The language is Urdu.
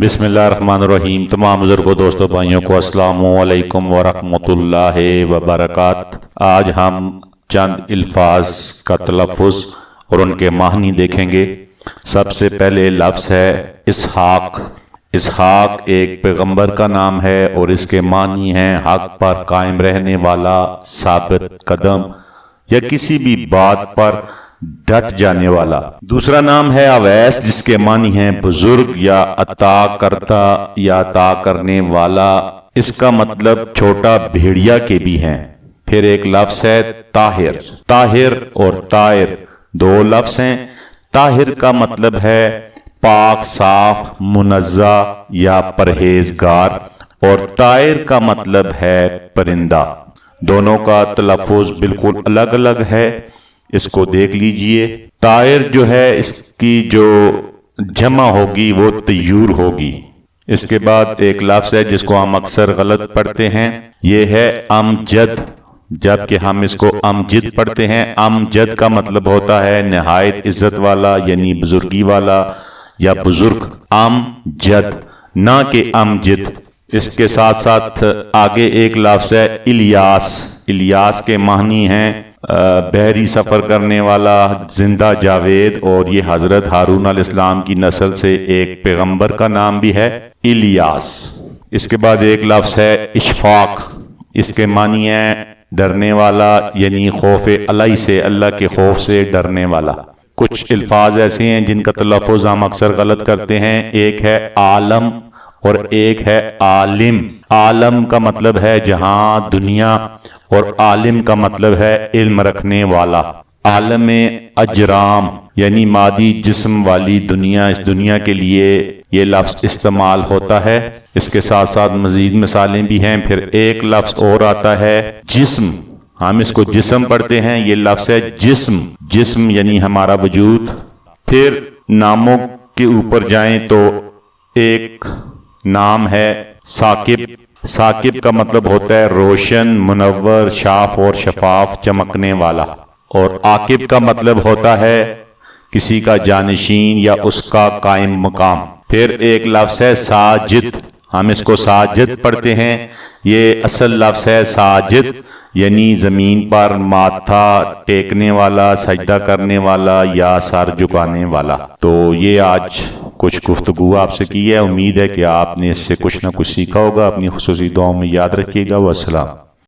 بسم اللہ الرحمن الرحیم۔ تمام بزرگوں، دوستوں، بھائیوں کو السلام علیکم ورحمۃ اللہ وبرکاتہ۔ آج ہم چند الفاظ کا تلفظ اور ان کے معنی دیکھیں گے۔ سب سے پہلے لفظ ہے اسحاق۔ اسحاق ایک پیغمبر کا نام ہے اور اس کے معنی ہیں حق پر قائم رہنے والا، ثابت قدم یا کسی بھی بات پر ڈٹ جانے والا۔ دوسرا نام ہے اویس، جس کے معنی ہیں بزرگ یا عطا کرتا یا عطا کرنے والا۔ اس کا مطلب چھوٹا بھیڑیا کے بھی ہیں۔ پھر ایک لفظ ہے طاہر۔ طاہر اور طاہر دو لفظ ہیں۔ طاہر کا مطلب ہے پاک، صاف، منزہ یا پرہیزگار، اور طائر کا مطلب ہے پرندہ۔ دونوں کا تلفظ بالکل الگ الگ ہے، اس کو دیکھ لیجئے۔ طائر جو ہے اس کی جو جمع ہوگی وہ طیور ہوگی۔ اس کے بعد ایک لفظ ہے جس کو ہم اکثر غلط پڑھتے ہیں، یہ ہے امجد، جبکہ ہم اس کو امجد پڑھتے ہیں۔ امجد کا مطلب ہوتا ہے نہایت عزت والا، یعنی بزرگی والا یا بزرگ۔ امجد نہ کہ امجد۔ اس کے ساتھ ساتھ آگے ایک لفظ ہے الیاس۔ الیاس کے معنی ہیں بحری سفر کرنے والا، زندہ جاوید، اور یہ حضرت ہارون علیہ السلام کی نسل سے ایک پیغمبر کا نام بھی ہے الیاس۔ اس کے بعد ایک لفظ ہے اشفاق۔ اس کے معنی ہے ڈرنے والا، یعنی خوف الہی سے، اللہ کے خوف سے ڈرنے والا۔ کچھ الفاظ ایسے ہیں جن کا تلفظ ہم اکثر غلط کرتے ہیں۔ ایک ہے عالم اور ایک ہے عالم۔ عالم کا مطلب ہے جہاں، دنیا، اور عالم کا مطلب ہے علم رکھنے والا۔ عالم اجرام یعنی مادی جسم والی دنیا، اس دنیا کے لیے یہ لفظ استعمال ہوتا ہے۔ اس کے ساتھ ساتھ مزید مثالیں بھی ہیں۔ پھر ایک لفظ اور آتا ہے جسم، ہم اس کو جسم پڑھتے ہیں، یہ لفظ ہے جسم۔ جسم یعنی ہمارا وجود۔ پھر ناموں کے اوپر جائیں تو ایک نام ہے ثاقب۔ ثاقب کا مطلب ہوتا ہے روشن، منور، شاف اور شفاف، چمکنے والا۔ اور عاقب کا مطلب ہوتا ہے کسی کا جانشین یا اس کا قائم مقام۔ پھر ایک لفظ ہے ساجد، ہم اس کو ساجد پڑھتے ہیں، یہ اصل لفظ ہے ساجد، یعنی زمین پر ماتھا ٹیکنے والا، سجدہ کرنے والا یا سر جھکانے والا۔ تو یہ آج کچھ گفتگو آپ سے کی ہے۔ امید ہے کہ آپ نے اس سے کچھ نہ کچھ سیکھا ہوگا۔ اپنی خصوصی دعاؤں میں یاد رکھیے گا۔ والسلام۔